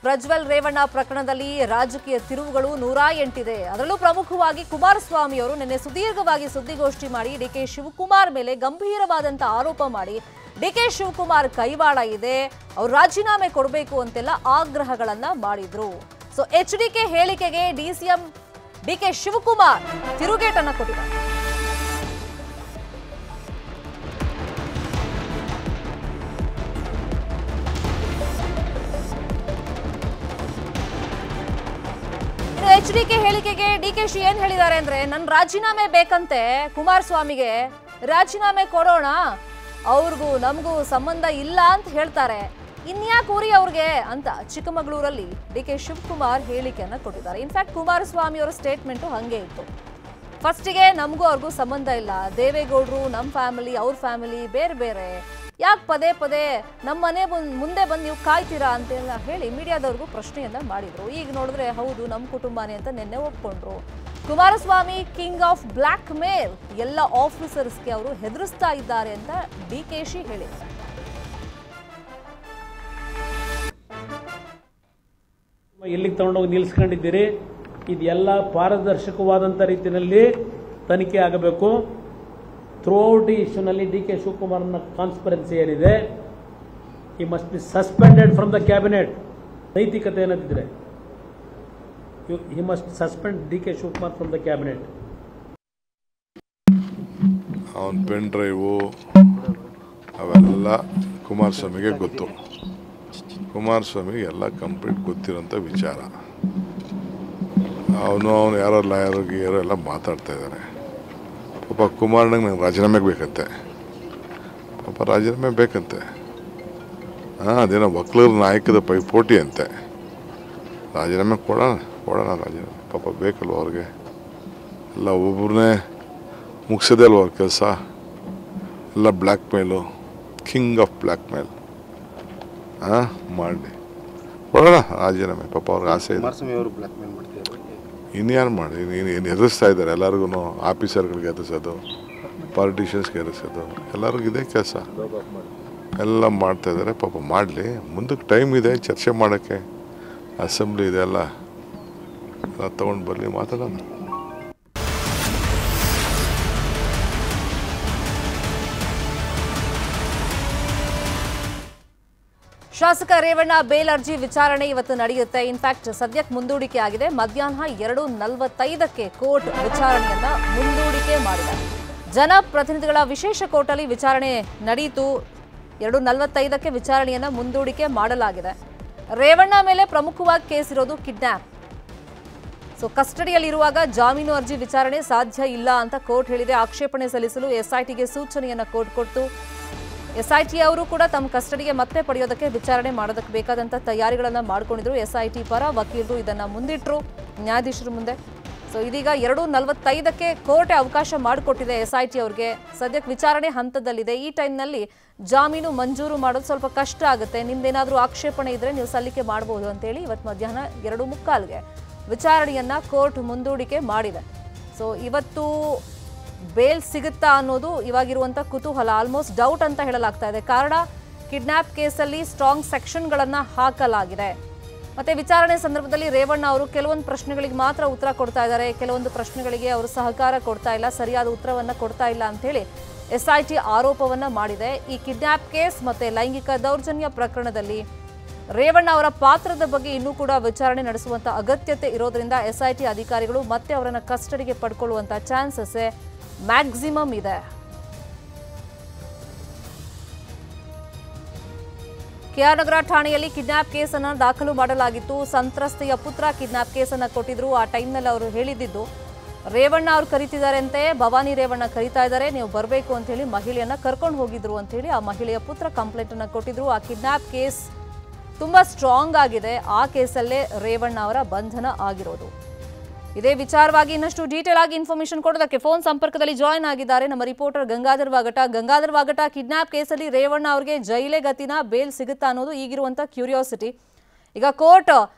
ಪ್ರಜ್ವಲ್ ರೇವಣ್ಣ ಪ್ರಕರಣದಲ್ಲಿ ರಾಜಕೀಯ ತಿರುವುಗಳು 108 ಇದೆ. ಅದರಲ್ಲೂ ಪ್ರಮುಖವಾಗಿ ಕುಮಾರಸ್ವಾಮಿ ಅವರು ನಿನ್ನೆ ಸುದೀರ್ಘವಾಗಿ ಸುದ್ದಿಗೋಷ್ಠಿ ಮಾಡಿ ಡಿಕೆ ಶಿವಕುಮಾರ್ ಮೇಲೆ ಗಂಭೀರವಾದಂತ ಆರೋಪ ಮಾಡಿ ಡಿಕೆ ಶಿವಕುಮಾರ್ ಕೈವಾಡ ಇದೆ, ಅವರು ರಾಜೀನಾಮೆ ಕೊಡಬೇಕು ಅಂತೆಲ್ಲ ಆಗ್ರಹಗಳನ್ನ ಮಾಡಿದ್ರು. ಸೊ ಎಚ್ಡಿಕೆ ಹೇಳಿಕೆಗೆ ಡಿಸಿಎಂ ಡಿಕೆ ಶಿವಕುಮಾರ್ ತಿರುಗೇಟನ್ನ ಕೊಟ್ಟಿದ್ದಾರೆ. ಎಚ್ಡಿಕೆ ಹೇಳಿಕೆಗೆ ಡಿಕೆಶಿ ಏನ್ ಹೇಳಿದ್ದಾರೆ ಅಂದ್ರೆ, ನನ್ನ ರಾಜೀನಾಮೆ ಬೇಕಂತೆ, ಕುಮಾರಸ್ವಾಮಿಗೆ ರಾಜೀನಾಮೆ ಕೊಡೋಣ, ಅವ್ರಿಗೂ ನಮಗೂ ಸಂಬಂಧ ಇಲ್ಲ ಅಂತ ಹೇಳ್ತಾರೆ, ಇನ್ಯಾಕೆ ಊರಿ ಅವ್ರಿಗೆ ಅಂತ ಚಿಕ್ಕಮಗಳೂರಲ್ಲಿ ಡಿಕೆ ಶಿವಕುಮಾರ್ ಹೇಳಿಕೆಯನ್ನ ಕೊಟ್ಟಿದ್ದಾರೆ. ಇನ್ಫ್ಯಾಕ್ಟ್ ಕುಮಾರಸ್ವಾಮಿ ಅವರ ಸ್ಟೇಟ್ಮೆಂಟು ಹಂಗೆ ಇತ್ತು. ಫಸ್ಟಿಗೆ ನಮಗೂ ಅವ್ರಿಗೂ ಸಂಬಂಧ ಇಲ್ಲ, ದೇವೇಗೌಡರು ನಮ್ಮ ಫ್ಯಾಮಿಲಿ ಅವ್ರ ಫ್ಯಾಮಿಲಿ ಬೇರೆ ಬೇರೆ, ಯಾಕೆ ಪದೇ ಪದೇ ನಮ್ಮ ಮನೆ ಮುಂದೆ ಬಂದು ನೀವು ಕಾಯ್ತೀರಾ ಅಂತೆಲ್ಲ ಹೇಳಿ ಮೀಡಿಯಾದವ್ರಿಗೂ ಪ್ರಶ್ನೆಯನ್ನ ಮಾಡಿದ್ರು. ಈಗ ನೋಡಿದ್ರೆ ಹೌದು ನಮ್ಮ ಕುಟುಂಬನೇ ಅಂತ ನಿನ್ನೆ ಒಪ್ಕೊಂಡ್ರು. ಕುಮಾರಸ್ವಾಮಿ ಕಿಂಗ್ ಆಫ್ ಬ್ಲ್ಯಾಕ್ ಮೇಲ್, ಎಲ್ಲ ಆಫೀಸರ್ಸ್ಗೆ ಅವರು ಹೆದರಿಸ್ತಾ ಇದ್ದಾರೆ ಅಂತ ಡಿಕೆಶಿ ಹೇಳಿದ್ದಾರೆ. ಎಲ್ಲಿಗೆ ತಗೊಂಡೋಗಿ ನಿಲ್ಲಿಸ್ಕೊಂಡಿದ್ದೀರಿ, ಇದೆಲ್ಲ ಪಾರದರ್ಶಕವಾದಂಥ ರೀತಿಯಲ್ಲಿ ತನಿಖೆ ಆಗಬೇಕು. ಥ್ರೂಔಟ್ ಈ ಇಶ್ಯೂನಲ್ಲಿ ಡಿ ಕೆ ಶಿವಕುಮಾರ್ನ ಕಾನ್ಸ್ಪರೆನ್ಸಿ ಏನಿದೆ, ಈ must be suspended from the cabinet. ನೈತಿಕತೆ ಏನಂತಿದ್ರೆ ಈ must suspend D K Shivakumar from the cabinet. ಅವನ ಪೆನ್ ಡ್ರೈವು ಅವೆಲ್ಲ ಕುಮಾರಸ್ವಾಮಿಗೆ ಗೊತ್ತು. ಕುಮಾರಸ್ವಾಮಿಗೆ ಎಲ್ಲ ಕಂಪ್ಲೀಟ್ ಗೊತ್ತಿರೋಂಥ ವಿಚಾರ. ಅವನು ಯಾರೋ ಲಾಯರು ಗೀಯರು ಎಲ್ಲ ಮಾತಾಡ್ತಾ ಇದ್ದಾರೆ. ಪಾಪ ಕುಮಾರನಿಗೆ ನಂಗೆ ರಾಜೀನಾಮೆ ಬೇಕಂತೆ, ಪಾಪ ರಾಜೀನಾಮೆ ಬೇಕಂತೆ. ಅದೇನೋ ವಕೀಲರ ನಾಯಕದ ಪೈಪೋಟಿ ಅಂತೆ. ರಾಜೀನಾಮೆ ಕೊಡೋಣ ರಾಜೀನಾಮೆ, ಪಾಪ ಬೇಕಲ್ವ ಅವ್ರಿಗೆ. ಎಲ್ಲ ಒಬ್ಬರನ್ನೇ ಮುಗಿಸೋದೇ ಅಲ್ವ ಅವ್ರ ಕೆಲಸ. ಎಲ್ಲ ಬ್ಲ್ಯಾಕ್ ಮೇಲು, ಕಿಂಗ್ ಆಫ್ ಬ್ಲ್ಯಾಕ್ ಮೇಲ್ ಮಾಡಿ ಕೊಡೋಣ ರಾಜೀನಾಮೆ. ಪಾಪ ಅವ್ರಿಗೆ ಆಸೆ ಇದೆ. ಇನ್ಯಾರು ಮಾಡಿ ಏನು ಹೆದರಿಸ್ತಾ ಇದ್ದಾರೆ ಎಲ್ಲರಿಗೂ, ಆಫೀಸರ್ಗಳಿಗೆ ಹೆದರಿಸೋದು, ಪಾಲಿಟಿಷಿಯನ್ಸ್ಗೆ ಹೆದರಿಸೋದು, ಎಲ್ಲರಿಗೂ ಇದೇ ಕೆಲಸ ಎಲ್ಲ ಮಾಡ್ತಾ ಇದ್ದಾರೆ. ಪಾಪ ಮಾಡಲಿ, ಮುಂದಕ್ಕೆ ಟೈಮ್ ಇದೆ ಚರ್ಚೆ ಮಾಡೋಕ್ಕೆ, ಅಸೆಂಬ್ಲಿ ಇದೆ, ಎಲ್ಲ ತಗೊಂಡು ಬರಲಿ, ಮಾತಾಡೋಣ. ಶಾಸಕ ರೇವಣ್ಣ ಬೇಲ್ ಅರ್ಜಿ ವಿಚಾರಣೆ ಇವತ್ತು ನಡೆಯುತ್ತೆ. ಇನ್ಫ್ಯಾಕ್ಟ್ ಸದ್ಯಕ್ಕೆ ಮುಂದೂಡಿಕೆ ಆಗಿದೆ. ಮಧ್ಯಾಹ್ನ 2:45ಕ್ಕೆ ಕೋರ್ಟ್ ವಿಚಾರಣೆಯನ್ನ ಮುಂದೂಡಿಕೆ ಮಾಡಿದೆ. ಜನಪ್ರತಿನಿಧಿಗಳ ವಿಶೇಷ ಕೋರ್ಟಲ್ಲಿ ವಿಚಾರಣೆ ನಡೆಯಿತು. 2:45ಕ್ಕೆ ವಿಚಾರಣೆಯನ್ನ ಮುಂದೂಡಿಕೆ ಮಾಡಲಾಗಿದೆ. ರೇವಣ್ಣ ಮೇಲೆ ಪ್ರಮುಖವಾಗಿ ಕೇಸ್ ಇರೋದು ಕಿಡ್ನಾಪ್. ಸೊ ಕಸ್ಟಡಿಯಲ್ಲಿರುವಾಗ ಜಾಮೀನು ಅರ್ಜಿ ವಿಚಾರಣೆ ಸಾಧ್ಯ ಇಲ್ಲ ಅಂತ ಕೋರ್ಟ್ ಹೇಳಿದೆ. ಆಕ್ಷೇಪಣೆ ಸಲ್ಲಿಸಲು ಎಸ್ಐಟಿಗೆ ಸೂಚನೆಯನ್ನ ಕೋರ್ಟ್ ಕೊಟ್ಟು ಎಸ್ಐಟಿ ಅವರು ಕೂಡ ತಮ್ಮ ಕಸ್ಟಡಿಗೆ ಮತ್ತೆ ಪಡೆಯೋದಕ್ಕೆ ವಿಚಾರಣೆ ಮಾಡೋದಕ್ಕೆ ಬೇಕಾದಂಥ ತಯಾರಿಗಳನ್ನು ಮಾಡ್ಕೊಂಡಿದ್ರು. ಎಸ್ಐಟಿ ಪರ ವಕೀಲರು ಇದನ್ನ ಮುಂದಿಟ್ಟರು ನ್ಯಾಯಾಧೀಶರ ಮುಂದೆ. ಸೊ ಇದೀಗ 2:45ಕ್ಕೆ ಕೋರ್ಟ್ ಅವಕಾಶ ಮಾಡಿಕೊಟ್ಟಿದೆ ಎಸ್ಐಟಿ ಅವ್ರಿಗೆ. ಸದ್ಯಕ್ಕೆ ವಿಚಾರಣೆ ಹಂತದಲ್ಲಿದೆ. ಈ ಟೈಮ್ನಲ್ಲಿ ಜಾಮೀನು ಮಂಜೂರು ಮಾಡೋದು ಸ್ವಲ್ಪ ಕಷ್ಟ ಆಗುತ್ತೆ. ನಿಮ್ದೇನಾದರೂ ಆಕ್ಷೇಪಣೆ ಇದ್ರೆ ನೀವು ಸಲ್ಲಿಕೆ ಮಾಡಬಹುದು ಅಂತೇಳಿ ಇವತ್ತು ಮಧ್ಯಾಹ್ನ 2:45ಗೆ ವಿಚಾರಣೆಯನ್ನ ಕೋರ್ಟ್ ಮುಂದೂಡಿಕೆ ಮಾಡಿದೆ. ಸೊ ಇವತ್ತು ಬೇಲ್ ಸಿಗುತ್ತಾ ಅನ್ನೋದು ಇವಾಗಿರುವಂಥ ಕುತೂಹಲ, ಆಲ್ಮೋಸ್ಟ್ ಡೌಟ್ ಅಂತ ಹೇಳಲಾಗ್ತಾ ಇದೆ. ಕಾರಣ ಕಿಡ್ನಾಪ್ ಕೇಸಲ್ಲಿ ಸ್ಟ್ರಾಂಗ್ ಸೆಕ್ಷನ್ಗಳನ್ನು ಹಾಕಲಾಗಿದೆ. ಮತ್ತೆ ವಿಚಾರಣೆ ಸಂದರ್ಭದಲ್ಲಿ ರೇವಣ್ಣ ಅವರು ಕೆಲವೊಂದು ಪ್ರಶ್ನೆಗಳಿಗೆ ಮಾತ್ರ ಉತ್ತರ ಕೊಡ್ತಾ ಇದ್ದಾರೆ, ಕೆಲವೊಂದು ಪ್ರಶ್ನೆಗಳಿಗೆ ಅವರು ಸಹಕಾರ ಕೊಡ್ತಾ ಇಲ್ಲ, ಸರಿಯಾದ ಉತ್ತರವನ್ನು ಕೊಡ್ತಾ ಇಲ್ಲ ಅಂತ ಹೇಳಿ ಎಸ್ಐಟಿ ಆರೋಪವನ್ನ ಮಾಡಿದೆ. ಈ ಕಿಡ್ನಾಪ್ ಕೇಸ್ ಮತ್ತೆ ಲೈಂಗಿಕ ದೌರ್ಜನ್ಯ ಪ್ರಕರಣದಲ್ಲಿ ರೇವಣ್ಣ ಅವರ ಪಾತ್ರದ ಬಗ್ಗೆ ಇನ್ನೂ ಕೂಡ ವಿಚಾರಣೆ ನಡೆಸುವಂತ ಅಗತ್ಯತೆ ಇರೋದ್ರಿಂದ ಎಸ್ಐಟಿ ಅಧಿಕಾರಿಗಳು ಮತ್ತೆ ಅವರನ್ನ ಕಸ್ಟಡಿಗೆ ಪಡ್ಕೊಳ್ಳುವಂತ ಚಾನ್ಸಸ್ ಮ್ಯಾಕ್ಸಿಮಮ್ ಇದೆ. ಕೆಆರ್ ನಗರ ಠಾಣೆಯಲ್ಲಿ ಕಿಡ್ನಾಪ್ ಕೇಸನ್ನು ದಾಖಲು ಮಾಡಲಾಗಿತ್ತು. ಸಂತ್ರಸ್ತೆಯ ಪುತ್ರ ಕಿಡ್ನಾಪ್ ಕೇಸನ್ನು ಕೊಟ್ಟಿದ್ರು. ಆ ಟೈಮ್ನಲ್ಲಿ ಅವರು ಹೇಳಿದ್ದು ರೇವಣ್ಣ ಅವ್ರು ಕರೀತಿದ್ದಾರೆ ಅಂತೆ, ಭವಾನಿ ರೇವಣ್ಣ ಕರೀತಾ ಇದ್ದಾರೆ, ನೀವು ಬರಬೇಕು ಅಂತ ಹೇಳಿ ಮಹಿಳೆಯನ್ನ ಕರ್ಕೊಂಡು ಹೋಗಿದ್ರು ಅಂತ ಹೇಳಿ ಆ ಮಹಿಳೆಯ ಪುತ್ರ ಕಂಪ್ಲೇಂಟ್ ಅನ್ನು ಕೊಟ್ಟಿದ್ರು. ಆ ಕಿಡ್ನಾಪ್ ಕೇಸ್ ತುಂಬಾ ಸ್ಟ್ರಾಂಗ್ ಆಗಿದೆ. ಆ ಕೇಸಲ್ಲೇ ರೇವಣ್ಣ ಅವರ ಬಂಧನ ಆಗಿರೋದು. ಇದೇ ವಿಚಾರವಾಗಿ ಇನ್ನಷ್ಟು ಡೀಟೇಲ್ ಆಗಿ ಇನ್ಫಾರ್ಮೇಶನ್ ಕೊಡೋದಕ್ಕೆ ಫೋನ್ ಸಂಪರ್ಕದಲ್ಲಿ ಜಾಯಿನ್ ಆಗಿದ್ದಾರೆ ನಮ್ಮ ರಿಪೋರ್ಟರ್ ಗಂಗಾಧರ್ ವಾಗಟ. ಕಿಡ್ನಾಪ್ ಕೇಸಲ್ಲಿ ರೇವಣ್ಣ ಅವರಿಗೆ ಜೈಲೇ ಗತಿನ, ಬೇಲ್ ಸಿಗುತ್ತಾ ಅನ್ನೋದು ಈಗಿರುವಂತ ಕ್ಯೂರಿಯಾಸಿಟಿ. ಈಗ ಕೋರ್ಟ್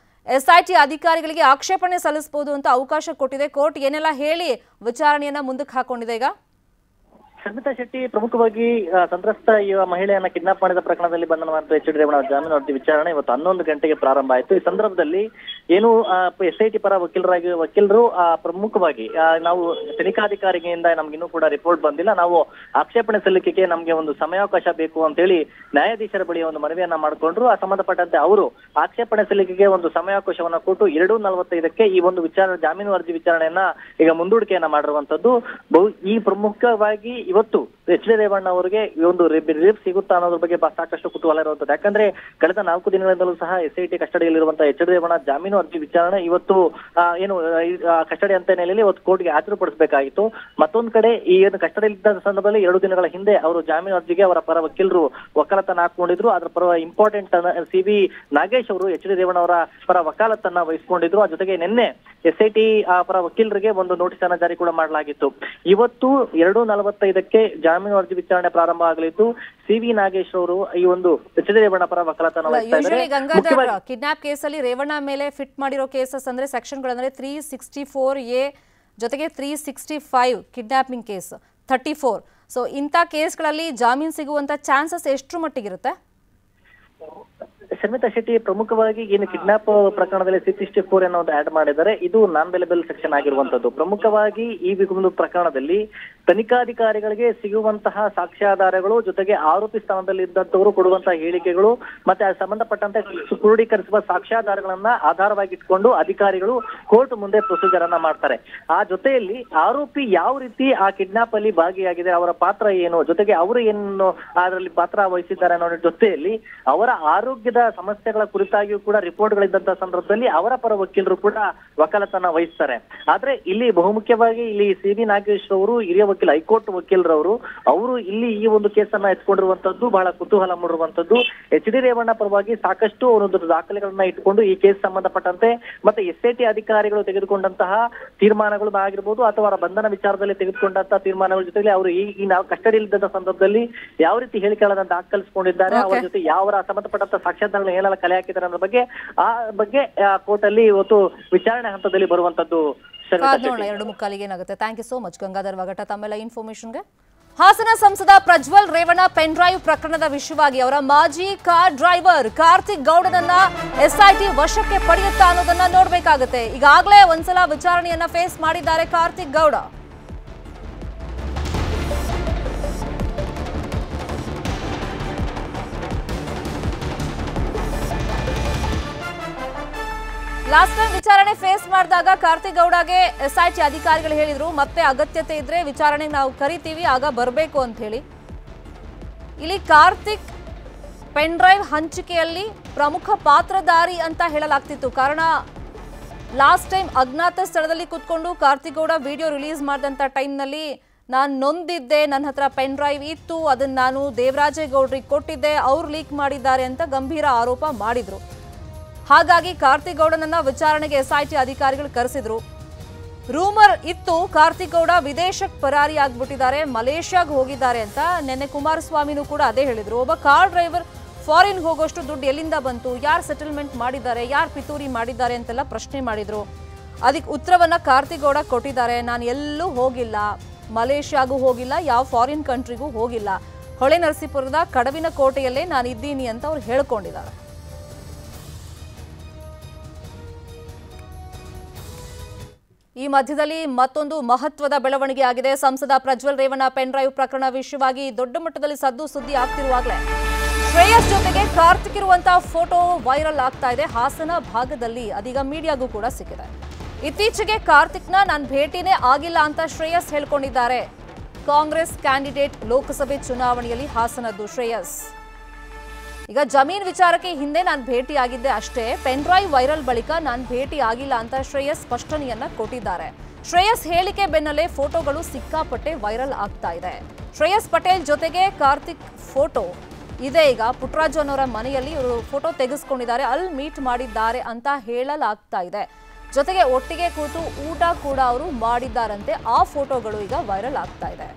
ಎಸ್ಐಟಿ ಅಧಿಕಾರಿಗಳಿಗೆ ಆಕ್ಷೇಪಣೆ ಸಲ್ಲಿಸಬಹುದು ಅಂತ ಅವಕಾಶ ಕೊಟ್ಟಿದೆ. ಕೋರ್ಟ್ ಏನೆಲ್ಲ ಹೇಳಿ ವಿಚಾರಣೆಯನ್ನ ಮುಂದಕ್ಕೆ ಹಾಕೊಂಡಿದೆ ಈಗ? ಶರ್ಮಿತಾ ಶೆಟ್ಟಿ ಪ್ರಮುಖವಾಗಿ ಸಂತ್ರಸ್ತ ಮಹಿಳೆಯನ್ನ ಕಿಡ್ನಾಪ್ ಮಾಡಿದ ಪ್ರಕರಣದಲ್ಲಿ ಬಂಧನವಾದ ಎಚ್ ಡಿ ರೇವಣ್ಣ ಜಾಮೀನು ಅರ್ಜಿ ವಿಚಾರಣೆ ಇವತ್ತು 11 ಗಂಟೆಗೆ ಪ್ರಾರಂಭ ಆಯಿತು. ಈ ಸಂದರ್ಭದಲ್ಲಿ ಏನು SIT ಪರ ವಕೀಲರು ಪ್ರಮುಖವಾಗಿ ನಾವು ತನಿಖಾಧಿಕಾರಿಯಿಂದ ನಮ್ಗೆ ಇನ್ನೂ ಕೂಡ ರಿಪೋರ್ಟ್ ಬಂದಿಲ್ಲ, ನಾವು ಆಕ್ಷೇಪಣೆ ಸಲ್ಲಿಕೆಗೆ ನಮ್ಗೆ ಒಂದು ಸಮಯಾವಕಾಶ ಬೇಕು ಅಂತ ಹೇಳಿ ನ್ಯಾಯಾಧೀಶರ ಬಳಿ ಒಂದು ಮನವಿಯನ್ನ ಮಾಡಿಕೊಂಡ್ರು. ಆ ಸಂಬಂಧಪಟ್ಟಂತೆ ಅವರು ಆಕ್ಷೇಪಣೆ ಸಲ್ಲಿಕೆಗೆ ಒಂದು ಸಮಯಾವಕಾಶವನ್ನ ಕೊಟ್ಟು 2:45ಕ್ಕೆ ಈ ಒಂದು ಜಾಮೀನು ಅರ್ಜಿ ವಿಚಾರಣೆಯನ್ನ ಈಗ ಮುಂದೂಡಿಕೆಯನ್ನ ಮಾಡಿರುವಂತದ್ದು. ಈ ಪ್ರಮುಖವಾಗಿ ಇವತ್ತು ಎಚ್ ಡಿ ರೇವಣ್ಣ ಅವರಿಗೆ ಈ ಒಂದು ರಿಲೀಫ್ ಸಿಗುತ್ತಾ ಅನ್ನೋದ್ರ ಬಗ್ಗೆ ಸಾಕಷ್ಟು ಕುತೂಹಲ ಇರುವಂತದ್ದು. ಯಾಕಂದ್ರೆ ಕಳೆದ 4 ದಿನಗಳಿಂದಲೂ ಸಹ SIT ಕಸ್ಟಡಿಯಲ್ಲಿರುವಂತಹ ಎಚ್ ಡಿ ರೇವಣ್ಣ ಜಾಮೀನು ಅರ್ಜಿ ವಿಚಾರಣೆ ಇವತ್ತು ಏನು ಕಸ್ಟಡಿ ಅಂತ ನೆಲೆಯಲ್ಲಿ ಇವತ್ತು ಕೋರ್ಟ್ಗೆ ಹಾಜರುಪಡಿಸಬೇಕಾಗಿತ್ತು. ಮತ್ತೊಂದು ಕಡೆ ಈ ಏನು ಕಸ್ಟಡಿಯಲ್ಲಿದ್ದ ಸಂದರ್ಭದಲ್ಲಿ 2 ದಿನಗಳ ಹಿಂದೆ ಅವರು ಜಾಮೀನು ಅರ್ಜಿಗೆ ಅವರ ಪರ ವಕೀಲರು ವಕಾಲತನ್ನ ಹಾಕೊಂಡಿದ್ರು. ಅದರ ಪರ ಇಂಪಾರ್ಟೆಂಟ್ CB ನಾಗೇಶ್ ಅವರು ಎಚ್ ಡಿ ರೇವಣ್ಣ ಅವರ ಪರ ವಕಾಲತನ್ನ ವಹಿಸಿಕೊಂಡಿದ್ರು. ಆ ಜೊತೆಗೆ ನಿನ್ನೆ SIT ಪರ ವಕೀಲರಿಗೆ ಒಂದು ನೋಟಿಸ್ ಅನ್ನ ಜಾರಿ ಕೂಡ ಮಾಡಲಾಗಿತ್ತು. ಇವತ್ತು 2:45ಕ್ಕೆ ಜಾಮೀನು ಅರ್ಜಿ ವಿಚಾರಣೆ ಪ್ರಾರಂಭ ಆಗಲಿದ್ದು CB ನಾಗೇಶ್ ಅವರು ಈ ಒಂದು ಎಚ್ ಡಿ ರೇವಣ್ಣ ಪರ ವಕಾಲತನ ವಹಿಸ್ತಾ ಇದ್ದಾರೆ. ಗಂಗಾಧರ್, ಕಿಡ್ನಾಪ್ ಕೇಸಲ್ಲಿ ರೇವಣ್ಣ ಮೇಲೆ ಫಿಟ್ ಮಾಡಿರೋ ಕೇಸಸ್ ಅಂದ್ರೆ ಸೆಕ್ಷನ್ಗಳಂದ್ರೆ 364A ಜೊತೆಗೆ 365 ಕಿಡ್ನಾಪಿಂಗ್ ಕೇಸ್ 34. ಸೊ ಇಂಥ ಕೇಸ್ಗಳಲ್ಲಿ ಜಾಮೀನು ಸಿಗುವಂತ ಚಾನ್ಸಸ್ ಎಷ್ಟರ ಮಟ್ಟಿಗಿರುತ್ತೆ? ಶರ್ಮಿತಾ ಶೆಟ್ಟಿ ಪ್ರಮುಖವಾಗಿ ಏನು ಕಿಡ್ನಾಪ್ ಪ್ರಕರಣದಲ್ಲಿ 364 ಅನ್ನೋ ಒಂದು ಆಡ್ ಮಾಡಿದ್ದಾರೆ. ಇದು ನಾನ್ ಬೆಲೆಬಲ್ ಸೆಕ್ಷನ್ ಆಗಿರುವಂತದ್ದು. ಪ್ರಮುಖವಾಗಿ ಈ ಒಂದು ಪ್ರಕರಣದಲ್ಲಿ ತನಿಖಾಧಿಕಾರಿಗಳಿಗೆ ಸಿಗುವಂತಹ ಸಾಕ್ಷ್ಯಾಧಾರಗಳು ಜೊತೆಗೆ ಆರೋಪಿ ಸ್ಥಾನದಲ್ಲಿ ಇದ್ದಂತವರು ಕೊಡುವಂತಹ ಹೇಳಿಕೆಗಳು ಮತ್ತೆ ಅದು ಸಂಬಂಧಪಟ್ಟಂತೆ ಕ್ರೋಢೀಕರಿಸುವ ಸಾಕ್ಷ್ಯಾಧಾರಗಳನ್ನ ಆಧಾರವಾಗಿ ಇಟ್ಕೊಂಡು ಅಧಿಕಾರಿಗಳು ಕೋರ್ಟ್ ಮುಂದೆ ಪ್ರೊಸೀಜರ್ ಅನ್ನ ಮಾಡ್ತಾರೆ. ಆ ಜೊತೆಯಲ್ಲಿ ಆರೋಪಿ ಯಾವ ರೀತಿ ಆ ಕಿಡ್ನಾಪ್ ಅಲ್ಲಿ ಭಾಗಿಯಾಗಿದೆ, ಅವರ ಪಾತ್ರ ಏನು, ಜೊತೆಗೆ ಅವರು ಏನು ಅದರಲ್ಲಿ ಪಾತ್ರ ವಹಿಸಿದ್ದಾರೆ ಅನ್ನೋ ಜೊತೆಯಲ್ಲಿ ಅವರ ಆರೋಗ್ಯದ ಸಮಸ್ಯೆಗಳ ಕುರಿತಾಗಿಯೂ ಕೂಡ ರಿಪೋರ್ಟ್ಗಳಿದ್ದಂತಹ ಸಂದರ್ಭದಲ್ಲಿ ಅವರ ಪರ ವಕೀಲರು ಕೂಡ ವಕಾಲತನ್ನ ವಹಿಸ್ತಾರೆ. ಆದ್ರೆ ಇಲ್ಲಿ ಬಹುಮುಖ್ಯವಾಗಿ ಇಲ್ಲಿ CB ನಾಗೇಶ್ ಅವರು ಹಿರಿಯ ವಕೀಲ, ಹೈಕೋರ್ಟ್ ವಕೀಲರವರು ಅವರು ಇಲ್ಲಿ ಈ ಒಂದು ಕೇಸನ್ನ ಎತ್ಕೊಂಡಿರುವಂತದ್ದು ಬಹಳ ಕುತೂಹಲ ಮೂಡಿರುವಂತದ್ದು. ಎಚ್ ಡಿ ರೇವಣ್ಣ ಪರವಾಗಿ ಸಾಕಷ್ಟು ಒಂದು ದಾಖಲೆಗಳನ್ನ ಇಟ್ಕೊಂಡು ಈ ಕೇಸ್ ಸಂಬಂಧಪಟ್ಟಂತೆ ಮತ್ತೆ SIT ಅಧಿಕಾರಿಗಳು ತೆಗೆದುಕೊಂಡಂತಹ ತೀರ್ಮಾನಗಳು ಆಗಿರ್ಬೋದು ಅಥವಾ ಅವರ ಬಂಧನ ವಿಚಾರದಲ್ಲಿ ತೆಗೆದುಕೊಂಡಂತಹ ತೀರ್ಮಾನಗಳ ಜೊತೆಗೆ ಅವರು ಈ ನಾವು ಕಸ್ಟಡಿಯಲ್ಲಿದ್ದ ಸಂದರ್ಭದಲ್ಲಿ ಯಾವ ರೀತಿ ಹೇಳಿಕೆಗಳನ್ನ ದಾಖಲಿಸಿಕೊಂಡಿದ್ದಾರೆ, ಅವರ ಜೊತೆ ಯಾವ ಸಂಬಂಧಪಟ್ಟಂತ ಸಾಕ್ಷ್ಯಾಧಾರಗಳು ಏನೆಲ್ಲ ಕಲೆ ಹಾಕಿದ್ದಾರೆ ಅನ್ನೋ ಬಗ್ಗೆ ಕೋರ್ಟ್ ಅಲ್ಲಿ ಇವತ್ತು ವಿಚಾರಣೆ ಹಂತದಲ್ಲಿ ಬರುವಂತದ್ದು. 2:45 ಏನಾಗುತ್ತೆ. Thank you so much Gangadhar Vagata ತಮ್ಮೆಲ್ಲ ಇನ್ಫಾರ್ಮೇಶನ್ಗೆ. ಹಾಸನ ಸಂಸದ ಪ್ರಜ್ವಲ್ ರೇವಣ್ಣ ಪೆನ್ ಡ್ರೈವ್ ಪ್ರಕರಣದ ವಿಷಯವಾಗಿ ಅವರ ಮಾಜಿ ಕಾರ್ ಡ್ರೈವರ್ ಕಾರ್ತಿಕ್ ಗೌಡನನ್ನ SIT ವಶಕ್ಕೆ ಪಡೆಯುತ್ತಾ ಅನ್ನೋದನ್ನ ನೋಡ್ಬೇಕಾಗುತ್ತೆ. ಈಗಾಗಲೇ ಒಂದ್ಸಲ ವಿಚಾರಣೆಯನ್ನ ಫೇಸ್ ಮಾಡಿದ್ದಾರೆ ಕಾರ್ತಿಕ್ ಗೌಡ. ಲಾಸ್ಟ್ ಟೈಮ್ ವಿಚಾರಣೆ ಫೇಸ್ ಮಾಡಿದಾಗ ಕಾರ್ತಿಕ್ ಗೌಡಗೆ SIT ಅಧಿಕಾರಿಗಳು ಹೇಳಿದ್ರು ಮತ್ತೆ ಅಗತ್ಯತೆ ಇದ್ರೆ ವಿಚಾರಣೆಗೆ ನಾವು ಕರಿತೀವಿ, ಆಗ ಬರಬೇಕು ಅಂತ ಹೇಳಿ. ಇಲ್ಲಿ ಕಾರ್ತಿಕ್ ಪೆನ್ ಡ್ರೈವ್ ಹಂಚಿಕೆಯಲ್ಲಿ ಪ್ರಮುಖ ಪಾತ್ರಧಾರಿ ಅಂತ ಹೇಳಲಾಗ್ತಿತ್ತು. ಕಾರಣ ಲಾಸ್ಟ್ ಟೈಮ್ ಅಜ್ಞಾತ ಸ್ಥಳದಲ್ಲಿ ಕುತ್ಕೊಂಡು ಕಾರ್ತಿಕ್ ಗೌಡ ವಿಡಿಯೋ ರಿಲೀಸ್ ಮಾಡಿದಂಥ ಟೈಮ್ನಲ್ಲಿ ನಾನು ನೊಂದಿದ್ದೆ, ನನ್ನ ಹತ್ರ ಪೆನ್ ಡ್ರೈವ್ ಇತ್ತು, ಅದನ್ನು ನಾನು ದೇವರಾಜೇಗೌಡರಿಗೆ ಕೊಟ್ಟಿದ್ದೆ, ಅವ್ರು ಲೀಕ್ ಮಾಡಿದ್ದಾರೆ ಅಂತ ಗಂಭೀರ ಆರೋಪ ಮಾಡಿದ್ರು. ಹಾಗಾಗಿ ಕಾರ್ತಿಕ್ ಗೌಡನನ್ನ ವಿಚಾರಣೆಗೆ SIT ಅಧಿಕಾರಿಗಳು ಕರೆಸಿದ್ರು. ರೂಮರ್ ಇತ್ತು ಕಾರ್ತಿಕ್ ಗೌಡ ವಿದೇಶಕ್ಕೆ ಪರಾರಿ ಆಗ್ಬಿಟ್ಟಿದ್ದಾರೆ, ಮಲೇಷ್ಯಾಗೆ ಹೋಗಿದ್ದಾರೆ ಅಂತ. ನಿನ್ನೆ ಕುಮಾರಸ್ವಾಮಿನೂ ಕೂಡ ಅದೇ ಹೇಳಿದ್ರು. ಒಬ್ಬ ಕಾರ್ ಡ್ರೈವರ್ ಫಾರಿನ್ ಹೋಗೋಷ್ಟು ದುಡ್ಡು ಎಲ್ಲಿಂದ ಬಂತು, ಯಾರು ಸೆಟಲ್ಮೆಂಟ್ ಮಾಡಿದ್ದಾರೆ, ಯಾರು ಪಿತೂರಿ ಮಾಡಿದ್ದಾರೆ ಅಂತೆಲ್ಲ ಪ್ರಶ್ನೆ ಮಾಡಿದ್ರು. ಅದಕ್ಕೆ ಉತ್ತರವನ್ನ ಕಾರ್ತಿಕ್ ಗೌಡ ಕೊಟ್ಟಿದ್ದಾರೆ. ನಾನು ಎಲ್ಲೂ ಹೋಗಿಲ್ಲ, ಮಲೇಷ್ಯಾಗೂ ಹೋಗಿಲ್ಲ, ಯಾವ ಫಾರಿನ್ ಕಂಟ್ರಿಗೂ ಹೋಗಿಲ್ಲ, ಹೊಳೆ ನರಸೀಪುರದ ಕಡವಿನ ಕೋಟೆಯಲ್ಲೇ ನಾನು ಇದ್ದೀನಿ ಅಂತ ಅವ್ರು ಹೇಳ್ಕೊಂಡಿದ್ದಾರೆ. ಈ ಮಧ್ಯದಲ್ಲಿ ಮತ್ತೊಂದು ಮಹತ್ವದ ಬೆಳವಣಿಗೆ ಆಗಿದೆ. ಸಂಸದ ಪ್ರಜ್ವಲ್ ರೇವಣ್ಣ ಪೆನ್ ಡ್ರೈವ್ ಪ್ರಕರಣ ವಿಷಯವಾಗಿ ದೊಡ್ಡ ಮಟ್ಟದಲ್ಲಿ ಸದ್ದು ಸುದ್ದಿ ಆಗ್ತಿರುವಾಗಲೇ ಶ್ರೇಯಸ್ ಜೊತೆಗೆ ಕಾರ್ತಿಕ್ ಇರುವಂತಹ ಫೋಟೋ ವೈರಲ್ ಆಗ್ತಾ ಇದೆ ಹಾಸನ ಭಾಗದಲ್ಲಿ. ಅದೀಗ ಮೀಡಿಯಾಗೂ ಕೂಡ ಸಿಕ್ಕಿದೆ. ಇತ್ತೀಚೆಗೆ ಕಾರ್ತಿಕ್ನ ನಾನು ಭೇಟಿನೇ ಆಗಿಲ್ಲ ಅಂತ ಶ್ರೇಯಸ್ ಹೇಳ್ಕೊಂಡಿದ್ದಾರೆ. ಕಾಂಗ್ರೆಸ್ ಕ್ಯಾಂಡಿಡೇಟ್ ಲೋಕಸಭೆ ಚುನಾವಣೆಯಲ್ಲಿ ಹಾಸನದ್ದು ಶ್ರೇಯಸ್. ಈಗ ಜಮೀನ್ ವಿಚಾರಕ್ಕೆ ಹಿಂದೆ ನಾನು ಭೇಟಿ ಆಗಿದ್ದೆ ಅಷ್ಟೇ, ಪೆನ್ ಡ್ರೈವ್ ವೈರಲ್ ಬಳಿಕ ನಾನು ಭೇಟಿ ಆಗಿಲ್ಲ ಅಂತ ಶ್ರೇಯಸ್ ಸ್ಪಷ್ಟನೆಯನ್ನ ಕೊಟ್ಟಿದ್ದಾರೆ. ಶ್ರೇಯಸ್ ಹೇಳಿಕೆ ಬೆನ್ನಲ್ಲೇ ಫೋಟೋಗಳು ಸಿಕ್ಕಾಪಟ್ಟೆ ವೈರಲ್ ಆಗ್ತಾ ಇದೆ. ಶ್ರೇಯಸ್ ಪಟೇಲ್ ಜೊತೆಗೆ ಕಾರ್ತಿಕ್ ಫೋಟೋ ಇದೆ. ಈಗ ಪುಟ್ಟರಾಜು ಅನ್ನೋರ ಮನೆಯಲ್ಲಿ ಇವರು ಫೋಟೋ ತೆಗೆಸ್ಕೊಂಡಿದ್ದಾರೆ, ಅಲ್ಲಿ ಮೀಟ್ ಮಾಡಿದ್ದಾರೆ ಅಂತ ಹೇಳಲಾಗ್ತಾ ಇದೆ. ಜೊತೆಗೆ ಒಟ್ಟಿಗೆ ಕೂತು ಊಟ ಕೂಡ ಅವರು ಮಾಡಿದ್ದಾರಂತೆ. ಆ ಫೋಟೋಗಳು ಈಗ ವೈರಲ್ ಆಗ್ತಾ ಇದೆ.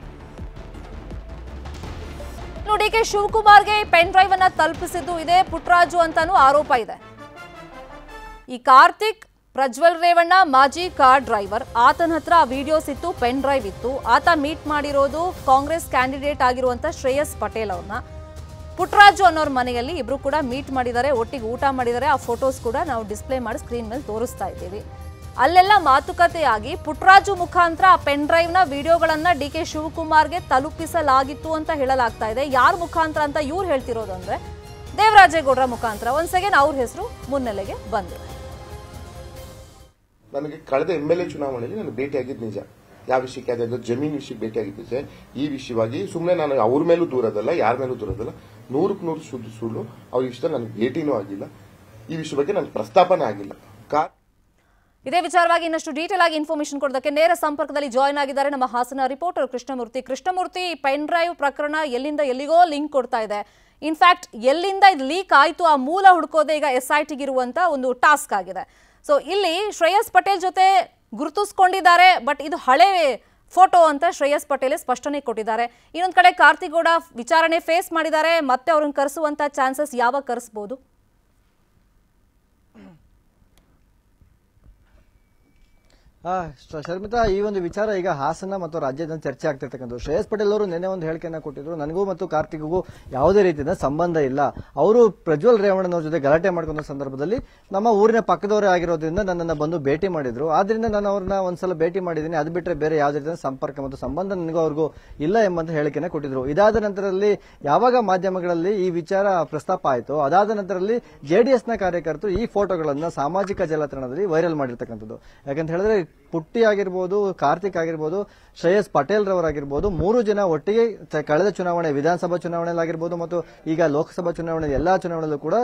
ಡಿಕೆ ಶಿವಕುಮಾರ್ಗೆ ಪೆನ್ ಡ್ರೈವ್ ಅನ್ನ ತಲುಪಿಸಿದ್ದು ಇದೆ ಪುಟ್ಟರಾಜು ಅಂತಾನೂ ಆರೋಪ ಇದೆ. ಈ ಕಾರ್ತಿಕ್ ಪ್ರಜ್ವಲ್ ರೇವಣ್ಣ ಮಾಜಿ ಕಾರ್ ಡ್ರೈವರ್, ಆತನ ಹತ್ರ ವಿಡಿಯೋಸ್ ಇತ್ತು, ಪೆನ್ ಡ್ರೈವ್ ಇತ್ತು. ಆತ ಮೀಟ್ ಮಾಡಿರೋದು ಕಾಂಗ್ರೆಸ್ ಕ್ಯಾಂಡಿಡೇಟ್ ಆಗಿರುವಂತ ಶ್ರೇಯಸ್ ಪಟೇಲ್ ಅವ್ರನ್ನ. ಪುಟ್ಟರಾಜು ಅನ್ನೋರ ಮನೆಯಲ್ಲಿ ಇಬ್ರು ಕೂಡ ಮೀಟ್ ಮಾಡಿದ್ದಾರೆ, ಒಟ್ಟಿಗೆ ಊಟ ಮಾಡಿದ್ದಾರೆ. ಆ ಫೋಟೋಸ್ ಕೂಡ ನಾವು ಡಿಸ್ಪ್ಲೇ ಮಾಡಿ ಸ್ಕ್ರೀನ್ ಮೇಲೆ ತೋರಿಸ್ತಾ ಇದ್ದೀವಿ. ಅಲ್ಲೆಲ್ಲ ಮಾತುಕತೆಯಾಗಿ ಪುಟ್ಟರಾಜು ಮುಖಾಂತರ ಆ ಪೆನ್ ಡ್ರೈವ್ ನ ವಿಡಿಯೋಗಳನ್ನ ಡಿಕೆ ಶಿವಕುಮಾರ್ಗೆ ತಲುಪಿಸಲಾಗಿತ್ತು ಅಂತ ಹೇಳಲಾಗ್ತಾ ಇದೆ. ಯಾರ ಮುಖಾಂತರ ಅಂತ ಇವ್ರು ಹೇಳ್ತಿರೋದು ಅಂದ್ರೆ ದೇವರಾಜೇಗೌಡರ ಮುಖಾಂತರ. ಒಂದ್ ಸೆಕೆಂಡ್ ಅವ್ರ ಹೆಸರು ಮುನ್ನೆಲೆಗೆ ಬಂದಿದೆ. ನನಗೆ ಕಳೆದ MLA ಚುನಾವಣೆಯಲ್ಲಿ ನಾನು ಭೇಟಿಯಾಗಿದ್ದು ನಿಜ. ಯಾವ ವಿಷಯಕ್ಕೆ ಅದೇ ಜಮೀನು ವಿಷಯಕ್ಕೆ ಭೇಟಿಯಾಗಿದ್ದೆ. ಈ ವಿಷಯವಾಗಿ ಸುಮ್ಮನೆ ನಾನು ಅವ್ರ ಮೇಲೂ ದೂರದಲ್ಲ, ಯಾರ ಮೇಲೂ ದೂರದಲ್ಲ, 100ಕ್ಕೆ 100 ಸುಳ್ಳು. ಅವ್ರ ಇಷ್ಟ ನನಗೆ ಭೇಟಿನೂ ಆಗಿಲ್ಲ, ಈ ವಿಷಯ ಬಗ್ಗೆ ನನ್ನ ಪ್ರಸ್ತಾಪನೆ ಆಗಿಲ್ಲ. ಇದೇ ವಿಚಾರವಾಗಿ ಇನ್ನಷ್ಟು ಡೀಟೇಲ್ ಆಗಿ ಇನ್ಫಾರ್ಮೇಶನ್ ಕೊಡೋದಕ್ಕೆ ನೇರ ಸಂಪರ್ಕದಲ್ಲಿ ಜಾಯ್ನ್ ಆಗಿದ್ದಾರೆ ನಮ್ಮ Hassan reporter Krishnamurthy. Pen drive ಪ್ರಕರಣ ಎಲ್ಲಿಂದ ಎಲ್ಲಿಗೋ ಲಿಂಕ್ ಕೊಡ್ತಾ ಇದೆ. ಇನ್ಫ್ಯಾಕ್ಟ್ ಎಲ್ಲಿಂದ ಇದು ಲೀಕ್ ಆಯಿತು ಆ ಮೂಲ ಹುಡುಕೋದೇ ಈಗ SITಗೆ ಇರುವಂತ ಒಂದು ಟಾಸ್ಕ್ ಆಗಿದೆ. ಸೊ ಇಲ್ಲಿ ಶ್ರೇಯಸ್ ಪಟೇಲ್ ಜೊತೆ ಗುರುತಿಸ್ಕೊಂಡಿದ್ದಾರೆ, ಬಟ್ ಇದು ಹಳೆ ಫೋಟೋ ಅಂತ ಶ್ರೇಯಸ್ ಪಟೇಲ್ ಸ್ಪಷ್ಟನೆ ಕೊಟ್ಟಿದ್ದಾರೆ. ಇನ್ನೊಂದು ಕಡೆ ಕಾರ್ತಿಕ್ ಗೌಡ ವಿಚಾರಣೆ ಫೇಸ್ ಮಾಡಿದ್ದಾರೆ, ಮತ್ತೆ ಅವ್ರನ್ನ ಕರೆಸುವಂತ ಚಾನ್ಸಸ್ ಯಾವಾಗ ಕರೆಸಬಹುದು? ಶರ್ಮಿತಾ, ಈ ಒಂದು ವಿಚಾರ ಈಗ ಹಾಸನ ಮತ್ತು ರಾಜ್ಯದಲ್ಲಿ ಚರ್ಚೆ ಆಗ್ತಿರ್ತಕ್ಕಂಥದ್ದು. ಶ್ರೇಯಸ್ ಪಟೇಲ್ ಅವರು ನಿನ್ನೆ ಒಂದು ಹೇಳಿಕೆಯನ್ನ ಕೊಟ್ಟಿದ್ರು, ನನಗೂ ಮತ್ತು ಕಾರ್ತಿಕ್ಗೂ ಯಾವುದೇ ರೀತಿಯ ಸಂಬಂಧ ಇಲ್ಲ. ಅವರು ಪ್ರಜ್ವಲ್ ರೇವಣ್ಣನವ್ರ ಜೊತೆ ಗಲಾಟೆ ಮಾಡ್ಕೊಂಡ ಸಂದರ್ಭದಲ್ಲಿ ನಮ್ಮ ಊರಿನ ಪಕ್ಕದವರೇ ಆಗಿರೋದ್ರಿಂದ ನನ್ನನ್ನು ಬಂದು ಭೇಟಿ ಮಾಡಿದ್ರು. ಆದ್ರಿಂದ ನಾನು ಅವ್ರನ್ನ ಒಂದ್ಸಲ ಭೇಟಿ ಮಾಡಿದ್ದೀನಿ, ಅದು ಬಿಟ್ಟರೆ ಬೇರೆ ಯಾವುದೇ ರೀತಿಯ ಸಂಪರ್ಕ ಮತ್ತು ಸಂಬಂಧ ನನಗೂ ಅವ್ರಿಗೂ ಇಲ್ಲ ಎಂಬಂತ ಹೇಳಿಕೆಯನ್ನ ಕೊಟ್ಟಿದ್ರು. ಇದಾದ ನಂತರದಲ್ಲಿ ಯಾವಾಗ ಮಾಧ್ಯಮಗಳಲ್ಲಿ ಈ ವಿಚಾರ ಪ್ರಸ್ತಾಪ ಆಯಿತು, ಅದಾದ ನಂತರದಲ್ಲಿ JDSನ ಕಾರ್ಯಕರ್ತರು ಈ ಫೋಟೋಗಳನ್ನ ಸಾಮಾಜಿಕ ಜಾಲತಾಣದಲ್ಲಿ ವೈರಲ್ ಮಾಡಿರ್ತಕ್ಕಂಥದ್ದು. ಯಾಕಂತ ಹೇಳಿದ್ರೆ ಪುಟ್ಟಿ ಆಗಿರ್ಬೋದು, ಕಾರ್ತಿಕ್ ಆಗಿರ್ಬೋದು, ಶ್ರೇಯಸ್ ಪಟೇಲ್ ರವರಾಗಿರ್ಬೋದು, 3 ಜನ ಒಟ್ಟಿಗೆ ಕಳೆದ ಚುನಾವಣೆ, ವಿಧಾನಸಭಾ ಚುನಾವಣೆಯಲ್ಲಿ ಆಗಿರ್ಬೋದು ಮತ್ತು ಈಗ ಲೋಕಸಭಾ ಚುನಾವಣೆ ಎಲ್ಲಾ ಚುನಾವಣೆಯಲ್ಲೂ ಕೂಡ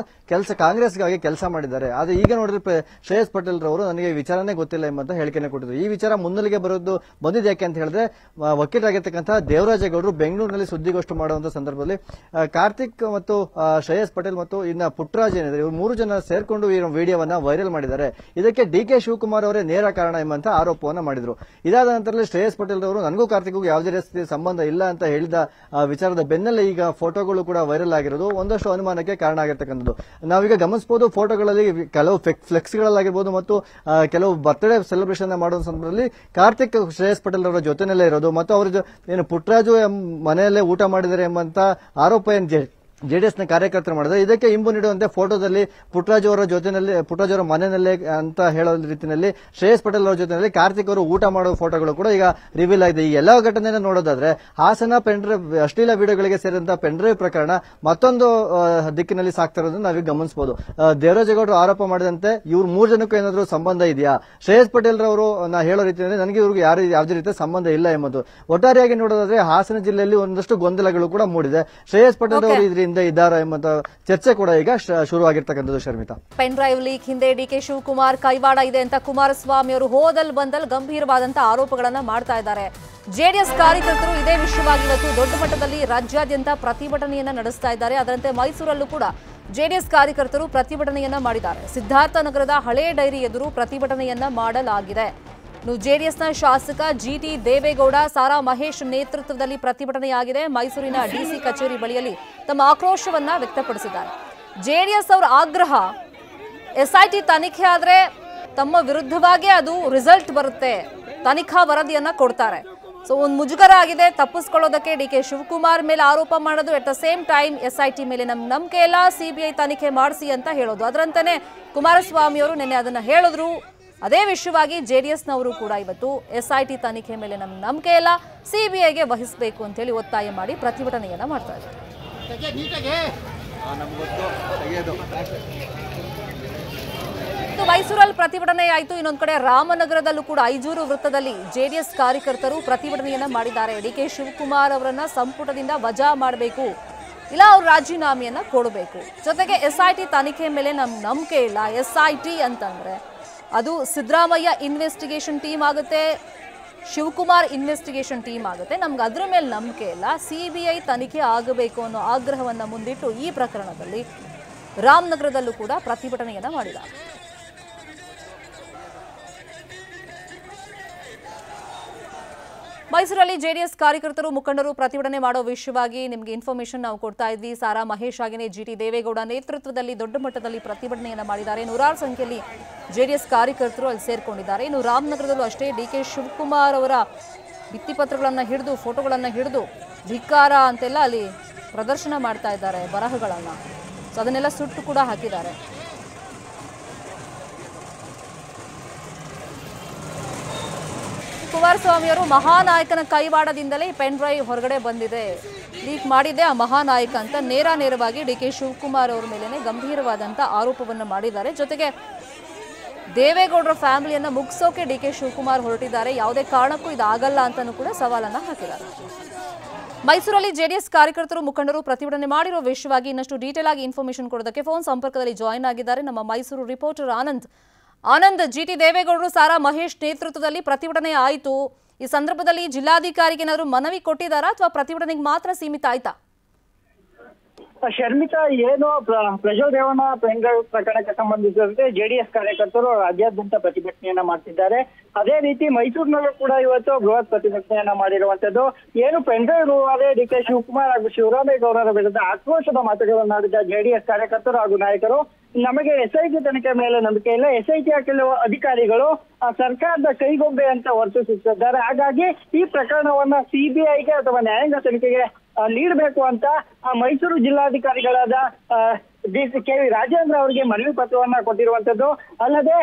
ಕಾಂಗ್ರೆಸ್ಗಾಗಿ ಕೆಲಸ ಮಾಡಿದ್ದಾರೆ. ಆದ್ರೆ ಈಗ ನೋಡಿದ್ರೆ ಶ್ರೇಯಸ್ ಪಟೇಲ್ ರವರು ನನಗೆ ವಿಚಾರನೇ ಗೊತ್ತಿಲ್ಲ ಎಂಬಂತ ಹೇಳಿಕೆಯನ್ನು ಕೊಟ್ಟಿದ್ರು. ಈ ವಿಚಾರ ಮುನ್ನೆಲೆಗೆ ಬಂದಿದೆ ಯಾಕೆ ಅಂತ ಹೇಳಿದ್ರೆ, ವಕೀಲರಾಗಿರ್ತಕ್ಕಂತಹ ದೇವರಾಜೇಗೌಡರು ಬೆಂಗಳೂರಿನಲ್ಲಿ ಸುದ್ದಿಗೋಷ್ಠಿ ಮಾಡುವಂತಹ ಸಂದರ್ಭದಲ್ಲಿ ಕಾರ್ತಿಕ್ ಮತ್ತು ಶ್ರೇಯಸ್ ಪಟೇಲ್ ಮತ್ತು ಇನ್ನ ಪುಟ್ಟರಾಜ್ ಏನಿದೆ, ಇವರು 3 ಜನ ಸೇರ್ಕೊಂಡು ಈ ವಿಡಿಯೋವನ್ನ ವೈರಲ್ ಮಾಡಿದ್ದಾರೆ. ಇದಕ್ಕೆ DK ಶಿವಕುಮಾರ್ ಅವರೇ ನೇರ ಕಾರಣ ಎಂಬಂತ ಆರೋಪವನ್ನ ಮಾಡಿದ್ರು. ಇದಾದ ನಂತರದಲ್ಲಿ ಶ್ರೇಯಸ್ ಪಟೇಲ್ ಅವರು ನನಗೂ ಕಾರ್ತಿಕ್ಗೂ ಯಾವುದೇ ರೀತಿಯ ಸಂಬಂಧ ಇಲ್ಲ ಅಂತ ಹೇಳಿದ ವಿಚಾರದ ಬೆನ್ನಲ್ಲೇ ಈಗ ಫೋಟೋಗಳು ಕೂಡ ವೈರಲ್ ಆಗಿರೋದು ಒಂದಷ್ಟು ಅನುಮಾನಕ್ಕೆ ಕಾರಣ ಆಗಿರ್ತಕ್ಕಂಥದ್ದು. ನಾವೀಗ ಗಮನಿಸಬಹುದು, ಫೋಟೋಗಳಲ್ಲಿ ಕೆಲವು ಫ್ಲೆಕ್ಸ್ಗಳಾಗಿರ್ಬೋದು ಮತ್ತು ಕೆಲವು ಬರ್ತ್ಡೇ ಸೆಲೆಬ್ರೇಷನ್ ಮಾಡುವ ಸಂದರ್ಭದಲ್ಲಿ ಕಾರ್ತಿಕ್ ಶ್ರೇಯಸ್ ಪಟೇಲ್ ಅವರ ಜೊತೆನಲ್ಲೇ ಇರೋದು ಮತ್ತು ಅವರು ಏನು ಪುಟ್ಟರಾಜು ಮನೆಯಲ್ಲೇ ಊಟ ಮಾಡಿದ್ದಾರೆ ಎಂಬಂತ ಆರೋಪ ಏನು JDSನ ಕಾರ್ಯಕರ್ತರು ಮಾಡಿದ್ರೆ, ಇದಕ್ಕೆ ಇಂಬು ನೀಡುವಂತೆ ಫೋಟೋದಲ್ಲಿ ಪುಟ್ಟರಾಜು ಅವರ ಜೊತೆನಲ್ಲಿ, ಪುಟ್ಟರಾಜು ಅವರ ಮನೆಯಲ್ಲೇ ಅಂತ ಹೇಳೋ ರೀತಿಯಲ್ಲಿ ಶ್ರೇಯಸ್ ಪಟೇಲ್ ಅವರ ಜೊತೆಯಲ್ಲಿ ಕಾರ್ತಿಕ್ ಅವರು ಊಟ ಮಾಡುವ ಫೋಟೋಗಳು ಕೂಡ ಈಗ ರಿವೀಲ್ ಆಗಿದೆ. ಈ ಎಲ್ಲಾ ಘಟನೆಯನ್ನು ನೋಡೋದಾದ್ರೆ ಹಾಸನ ಪೆನ್ಡ್ರೈವ್ ಅಶ್ಲೀಲ ವಿಡಿಯೋಗಳಿಗೆ ಸೇರಿದಂತಹ ಪೆನ್ಡ್ರೈವ್ ಪ್ರಕರಣ ಮತ್ತೊಂದು ದಿಕ್ಕಿನಲ್ಲಿ ಸಾಕ್ತಾ ಇರೋದನ್ನ ನಾವೀಗ ಗಮನಿಸಬಹುದು. ದೇವರಾಜೇಗೌಡರು ಆರೋಪ ಮಾಡಿದಂತೆ ಇವ್ರು 3 ಜನಕ್ಕೂ ಏನಾದರೂ ಸಂಬಂಧ ಇದೆಯಾ? ಶ್ರೇಯಸ್ ಪಟೇಲ್ ರವರು ನಾ ಹೇಳೋ ರೀತಿಯಲ್ಲಿ ನನಗೆ ಇವ್ರಿಗೆ ಯಾವುದೇ ರೀತಿಯ ಸಂಬಂಧ ಇಲ್ಲ ಎಂಬುದು. ಒಟ್ಟಾರೆಯಾಗಿ ನೋಡೋದಾದ್ರೆ ಹಾಸನ ಜಿಲ್ಲೆಯಲ್ಲಿ ಒಂದಷ್ಟು ಗೊಂದಲಗಳು ಕೂಡ ಮೂಡಿದೆ. ಶ್ರೇಯಸ್ ಪಟೇಲ್ ಅವರು ಇದ್ದಾರಾ ಎಂಬ ಚರ್ಚೆ ಕೂಡ ಈಗ ಶುರುವಾಗಿರ್ತಕ್ಕಂಥದ್ದು. ಶರ್ಮಿತಾ, ಪೆನ್ ಡ್ರೈವ್ ಲೀಕ್ ಹಿಂದೆ DK ಶಿವಕುಮಾರ್ ಕೈವಾಡ ಇದೆ ಅಂತ ಕುಮಾರಸ್ವಾಮಿ ಅವರು ಹೋದಲ್ ಬಂದಲ್ ಗಂಭೀರವಾದಂತಹ ಆರೋಪಗಳನ್ನ ಮಾಡ್ತಾ ಇದ್ದಾರೆ. JDS ಕಾರ್ಯಕರ್ತರು ಇದೇ ವಿಷಯವಾಗಿ ಇವತ್ತು ದೊಡ್ಡ ಮಟ್ಟದಲ್ಲಿ ರಾಜ್ಯಾದ್ಯಂತ ಪ್ರತಿಭಟನೆಯನ್ನ ನಡೆಸ್ತಾ ಇದ್ದಾರೆ. ಅದರಂತೆ ಮೈಸೂರಲ್ಲೂ ಕೂಡ JDS ಕಾರ್ಯಕರ್ತರು ಪ್ರತಿಭಟನೆಯನ್ನ ಮಾಡಿದ್ದಾರೆ. ಸಿದ್ಧಾರ್ಥ ನಗರದ ಹಳೆ ಡೈರಿ ಎದುರು ಪ್ರತಿಭಟನೆಯನ್ನ ಮಾಡಲಾಗಿದೆ. JDSನ ಶಾಸಕ GT ದೇವೇಗೌಡ, ಸಾರಾ ಮಹೇಶ್ ನೇತೃತ್ವದಲ್ಲಿ ಪ್ರತಿಭಟನೆಯಾಗಿದೆ. ಮೈಸೂರಿನ DC ಕಚೇರಿ ಬಳಿಯಲ್ಲಿ ತಮ್ಮ ಆಕ್ರೋಶವನ್ನ ವ್ಯಕ್ತಪಡಿಸಿದ್ದಾರೆ. JDS ಅವರ ಆಗ್ರಹ, SIT ತನಿಖೆ ಆದ್ರೆ ತಮ್ಮ ವಿರುದ್ಧವಾಗಿ ಅದು ರಿಸಲ್ಟ್ ಬರುತ್ತೆ, ತನಿಖಾ ವರದಿಯನ್ನ ಕೊಡ್ತಾರೆ. ಸೊ ಒಂದು ಮುಜುಗರ ಆಗಿದೆ, ತಪ್ಪಿಸ್ಕೊಳ್ಳೋದಕ್ಕೆ DK ಶಿವಕುಮಾರ್ ಮೇಲೆ ಆರೋಪ ಮಾಡೋದು, at the same time SIT ಮೇಲೆ ನಮ್ಗೆ ನಂಬಿಕೆ ಇಲ್ಲ, CBI ತನಿಖೆ ಮಾಡಿಸಿ ಅಂತ ಹೇಳೋದು. ಅದರಂತೆಯೇ ಕುಮಾರಸ್ವಾಮಿ ಅವರು ನಿನ್ನೆ ಅದನ್ನ ಹೇಳಿದ್ರು. ಅದೇ ವಿಷಯವಾಗಿ JDSನವರು ಕೂಡ ಇವತ್ತು SIT ತನಿಖೆ ಮೇಲೆ ನಮ್ಗೆ ನಂಬಿಕೆ ಇಲ್ಲ, CBIಗೆ ವಹಿಸಬೇಕು ಅಂತ ಹೇಳಿ ಒತ್ತಾಯ ಮಾಡಿ ಪ್ರತಿಭಟನೆಯನ್ನ ಮಾಡ್ತಾ ಇದ್ದಾರೆ. ಮೈಸೂರಲ್ಲಿ ಪ್ರತಿಭಟನೆ ಆಯಿತು. ಇನ್ನೊಂದು ಕಡೆ ರಾಮನಗರದಲ್ಲೂ ಕೂಡ ಐಜೂರು ವೃತ್ತದಲ್ಲಿ JDS ಕಾರ್ಯಕರ್ತರು ಪ್ರತಿಭಟನೆಯನ್ನ ಮಾಡಿದ್ದಾರೆ. DK ಶಿವಕುಮಾರ್ ಅವರನ್ನ ಸಂಪುಟದಿಂದ ವಜಾ ಮಾಡಬೇಕು, ಇಲ್ಲ ಅವ್ರ ರಾಜೀನಾಮೆಯನ್ನ ಕೊಡಬೇಕು. ಜೊತೆಗೆ SIT ತನಿಖೆ ಮೇಲೆ ನಮ್ಗೆ ನಂಬಿಕೆ ಇಲ್ಲ. SIT ಅಂತಂದ್ರೆ ಅದು ಸಿದ್ದರಾಮಯ್ಯ ಇನ್ವೆಸ್ಟಿಗೇಷನ್ ಟೀಮ್ ಆಗುತ್ತೆ, ಶಿವಕುಮಾರ್ ಇನ್ವೆಸ್ಟಿಗೇಷನ್ ಟೀಮ್ ಆಗುತ್ತೆ, ನಮ್ಗೆ ಅದ್ರ ಮೇಲೆ ನಂಬಿಕೆ ಇಲ್ಲ, CBI ತನಿಖೆ ಆಗಬೇಕು ಅನ್ನೋ ಆಗ್ರಹವನ್ನ ಮುಂದಿಟ್ಟು ಈ ಪ್ರಕರಣದಲ್ಲಿ ರಾಮನಗರದಲ್ಲೂ ಕೂಡ ಪ್ರತಿಭಟನೆಯನ್ನ ಮಾಡಿದ್ದಾರೆ. ಮೈಸೂರಲ್ಲಿ JDS ಕಾರ್ಯಕರ್ತರು ಮುಖಂಡರು ಪ್ರತಿಭಟನೆ ಮಾಡೋ ವಿಷಯವಾಗಿ ನಿಮಗೆ ಇನ್ಫಾರ್ಮೇಶನ್ ನಾವು ಕೊಡ್ತಾ ಇದ್ವಿ. ಸಾರಾ ಮಹೇಶ್ ಹಾಗೆಯೇ GT ದೇವೇಗೌಡ ನೇತೃತ್ವದಲ್ಲಿ ದೊಡ್ಡ ಮಟ್ಟದಲ್ಲಿ ಪ್ರತಿಭಟನೆಯನ್ನ ಮಾಡಿದ್ದಾರೆ. ನೂರಾರು ಸಂಖ್ಯೆಯಲ್ಲಿ ಜೆಡಿಎಸ್ ಕಾರ್ಯಕರ್ತರು ಅಲ್ಲಿ ಸೇರ್ಕೊಂಡಿದ್ದಾರೆ. ಇನ್ನು ರಾಮನಗರದಲ್ಲೂ ಅಷ್ಟೇ ಡಿ.ಕೆ. ಶಿವಕುಮಾರ್ ಅವರ ಭಿತ್ತಿಪತ್ರಗಳನ್ನು ಹಿಡಿದು ಫೋಟೋಗಳನ್ನು ಹಿಡಿದು ಧಿಕ್ಕಾರ ಅಂತೆಲ್ಲ ಅಲ್ಲಿ ಪ್ರದರ್ಶನ ಮಾಡ್ತಾ ಇದ್ದಾರೆ, ಬರಹಗಳನ್ನು. ಸೊ ಅದನ್ನೆಲ್ಲ ಸುಟ್ಟು ಕೂಡ ಹಾಕಿದ್ದಾರೆ. ಕುಮಾರಸ್ವಾಮಿ ಅವರು ಮಹಾನಾಯಕನ ಕೈವಾಡದಿಂದಲೇ ಪೆನ್ ಡ್ರೈವ್ ಹೊರಗಡೆ ಬಂದಿದೆ, ಲೀಕ್ ಮಾಡಿದ್ದೆ ಆ ಮಹಾನಾಯಕ ಅಂತ ನೇರವಾಗಿ ಡಿ.ಕೆ. ಶಿವಕುಮಾರ್ ಅವರ ಮೇಲೇನೆ ಗಂಭೀರವಾದಂಥ ಆರೋಪವನ್ನು ಮಾಡಿದ್ದಾರೆ. ಜೊತೆಗೆ ದೇವೇಗೌಡರ ಫ್ಯಾಮಿಲಿಯನ್ನು ಮುಗಿಸೋಕೆ ಡಿ.ಕೆ. ಶಿವಕುಮಾರ್ ಹೊರಟಿದ್ದಾರೆ, ಯಾವುದೇ ಕಾರಣಕ್ಕೂ ಇದಾಗಲ್ಲ ಅಂತಲೂ ಕೂಡ ಸವಾಲನ್ನು ಹಾಕಿದ್ದಾರೆ. ಮೈಸೂರಲ್ಲಿ ಜೆಡಿಎಸ್ ಕಾರ್ಯಕರ್ತರು ಮುಖಂಡರು ಪ್ರತಿಭಟನೆ ಮಾಡಿರೋ ವಿಷಯವಾಗಿ ಇನ್ನಷ್ಟು ಡೀಟೇಲ್ ಆಗಿ ಇನ್ಫಾರ್ಮೇಶನ್ ಕೊಡೋದಕ್ಕೆ ಫೋನ್ ಸಂಪರ್ಕದಲ್ಲಿ ಜಾಯಿನ್ ಆಗಿದ್ದಾರೆ ನಮ್ಮ ಮೈಸೂರು ರಿಪೋರ್ಟರ್ ಆನಂದ್. ಜಿಟಿ ದೇವೇಗೌಡರು ಸಾರಾ ಮಹೇಶ್ ನೇತೃತ್ವದಲ್ಲಿ ಪ್ರತಿಭಟನೆ ಆಯಿತು. ಈ ಸಂದರ್ಭದಲ್ಲಿ ಜಿಲ್ಲಾಧಿಕಾರಿಗೆ ಏನಾದರೂ ಮನವಿ ಕೊಟ್ಟಿದ್ದಾರಾ ಅಥವಾ ಪ್ರತಿಭಟನೆಗೆ ಮಾತ್ರ ಸೀಮಿತ ಆಯ್ತಾ? ಶರ್ಮಿತಾ, ಏನು ಪ್ರಜ್ವಲ್ ರೇವಣ್ಣ ಪೆನ್ ಡ್ರೈವ್ ಪ್ರಕರಣಕ್ಕೆ ಸಂಬಂಧಿಸಿದಂತೆ ಜೆಡಿಎಸ್ ಕಾರ್ಯಕರ್ತರು ರಾಜ್ಯಾದ್ಯಂತ ಪ್ರತಿಭಟನೆಯನ್ನ ಮಾಡ್ತಿದ್ದಾರೆ. ಅದೇ ರೀತಿ ಮೈಸೂರಿನಲ್ಲೂ ಕೂಡ ಇವತ್ತು ಬೃಹತ್ ಪ್ರತಿಭಟನೆಯನ್ನ ಮಾಡಿರುವಂತದ್ದು. ಏನು ಪೆನ್ ಡ್ರೈವ್ ವಿವಾದ ಡಿ.ಕೆ. ಶಿವಕುಮಾರ್ ಹಾಗೂ ಶಿವರಾಮೇಗೌಡರ ವಿರುದ್ಧ ಆಕ್ರೋಶದ ಮಾತುಗಳನ್ನಾಡಿದ ಜೆಡಿಎಸ್ ಕಾರ್ಯಕರ್ತರು ಹಾಗೂ ನಾಯಕರು, ನಮಗೆ ಎಸ್ಐಟಿ ತನಿಖೆ ಮೇಲೆ ನಂಬಿಕೆ ಇಲ್ಲ, ಎಸ್ಐಟಿಯ ಕೆಲವು ಅಧಿಕಾರಿಗಳು ಸರ್ಕಾರದ ಕೈಗೊಂಬೆ ಅಂತ ವರ್ತಿಸುತ್ತಿದ್ದಾರೆ, ಹಾಗಾಗಿ ಈ ಪ್ರಕರಣವನ್ನ ಸಿಬಿಐಗೆ ಅಥವಾ ನ್ಯಾಯಾಂಗ ತನಿಖೆಗೆ ನೀಡಬೇಕು ಅಂತ ಮೈಸೂರು ಜಿಲ್ಲಾಧಿಕಾರಿಗಳಾದ ಕೆ.ವಿ. ರಾಜೇಂದ್ರ ಅವರಿಗೆ ಮನವಿ ಪತ್ರವನ್ನ ಕೊಟ್ಟಿರುವಂತದ್ದು. ಅಲ್ಲದೆ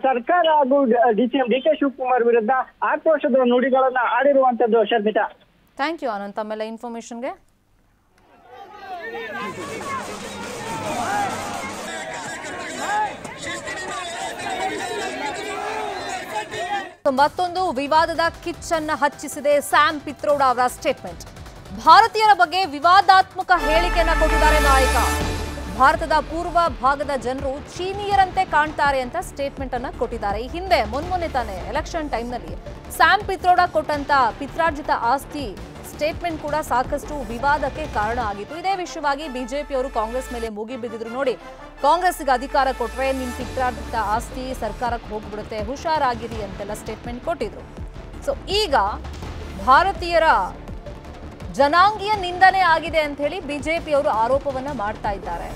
ಸರ್ಕಾರ ಹಾಗೂ ಡಿ.ಕೆ. ಶಿವಕುಮಾರ್ ವಿರುದ್ಧ ಆಕ್ರೋಶದ ನುಡಿಗಳನ್ನ ಆಡಿರುವಂತದ್ದು. ಶರ್ಮಿತಾ, ಥ್ಯಾಂಕ್ ಯು ಆನಂದ್ ತಮ್ಮೆಲ್ಲ ಇನ್ಫಾರ್ಮೇಶನ್ಗೆ. ಮತ್ತೊಂದು ವಿವಾದದ ಕಿಚ್ಚನ್ನ ಹಚ್ಚಿಸಿದೆ ಸ್ಯಾಮ್ ಪಿತ್ರೋಡಾ ಅವರ ಸ್ಟೇಟ್ಮೆಂಟ್. ಭಾರತೀಯರ ಬಗ್ಗೆ ವಿವಾದಾತ್ಮಕ ಹೇಳಿಕೆಯನ್ನ ಕೊಟ್ಟಿದ್ದಾರೆ ನಾಯಕ. ಭಾರತದ ಪೂರ್ವ ಭಾಗದ ಜನರು ಚೀನಿಯರಂತೆ ಕಾಣ್ತಾರೆ ಅಂತ ಸ್ಟೇಟ್ಮೆಂಟ್ ಅನ್ನ ಕೊಟ್ಟಿದ್ದಾರೆ. ಈ ಹಿಂದೆ ಮೊನ್ನೆ ತಾನೆ ಎಲೆಕ್ಷನ್ ಟೈಮ್ನಲ್ಲಿ ಸ್ಯಾಮ್ ಪಿತ್ರೋಡಾ ಕೊಟ್ಟಂತ ಪಿತ್ರಾರ್ಜಿತ ಆಸ್ತಿ ಸ್ಟೇಟ್ಮೆಂಟ್ ಕೂಡ ಸಾಕಷ್ಟು ವಿವಾದಕ್ಕೆ ಕಾರಣ ಆಗಿತ್ತು. ಇದೇ ವಿಷಯವಾಗಿ ಬಿಜೆಪಿಯವರು ಕಾಂಗ್ರೆಸ್ ಮೇಲೆ ಮುಗಿ ಬಿದ್ದಿದ್ರು. ನೋಡಿ, ಕಾಂಗ್ರೆಸ್ಗೆ ಅಧಿಕಾರ ಕೊಟ್ರೆ ನಿಮ್ ಪಿತ್ರಾರ್ಜಿತ ಆಸ್ತಿ ಸರ್ಕಾರಕ್ಕೆ ಹೋಗ್ಬಿಡುತ್ತೆ, ಹುಷಾರಾಗಿರಿ ಅಂತೆಲ್ಲ ಸ್ಟೇಟ್ಮೆಂಟ್ ಕೊಟ್ಟಿದ್ರು. ಸೊ ಈಗ ಭಾರತೀಯರ ಜನಾಂಗೀಯ ನಿಂದನೆ ಆಗಿದೆ ಅಂತ ಹೇಳಿ ಬಿಜೆಪಿಯವರು ಆರೋಪವನ್ನ ಮಾಡ್ತಾ ಇದ್ದಾರೆ.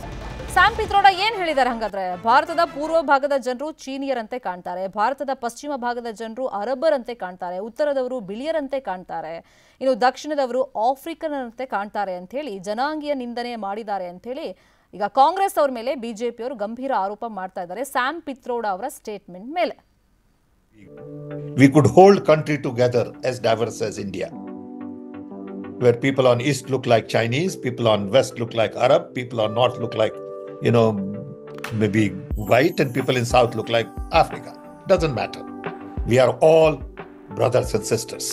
ಸ್ಯಾಮ್ ಪಿತ್ರೋಡಾ ಏನ್ ಹೇಳಿದ್ದಾರೆ ಹಾಗಾದ್ರೆ? ಭಾರತದ ಪೂರ್ವ ಭಾಗದ ಜನರು ಚೀನಿಯರಂತೆ ಕಾಣ್ತಾರೆ, ಭಾರತದ ಪಶ್ಚಿಮ ಭಾಗದ ಜನರು ಅರಬ್ಬರಂತೆ ಕಾಣ್ತಾರೆ, ಉತ್ತರದವರು ಬಿಳಿಯರಂತೆ ಕಾಣ್ತಾರೆ, ಇನ್ನು ದಕ್ಷಿಣದವರು ಆಫ್ರಿಕನಂತೆ ಕಾಣ್ತಾರೆ ಅಂತ ಹೇಳಿ ಜನಾಂಗೀಯ ನಿಂದನೆ ಮಾಡಿದ್ದಾರೆ ಅಂತ ಹೇಳಿ ಈಗ ಕಾಂಗ್ರೆಸ್ ಅವರ ಮೇಲೆ ಬಿಜೆಪಿಯವರು ಗಂಭೀರ ಆರೋಪ ಮಾಡ್ತಾ ಇದ್ದಾರೆ ಸ್ಯಾಮ್ ಪಿತ್ರೋಡಾ ಅವರ ಸ್ಟೇಟ್ಮೆಂಟ್ ಮೇಲೆ. We could hold country together as diverse as India, where people on east look like Chinese, people on west look like Arab, people on north look like, maybe white, and people in south look like Africa. Doesn't matter. We are all brothers and sisters.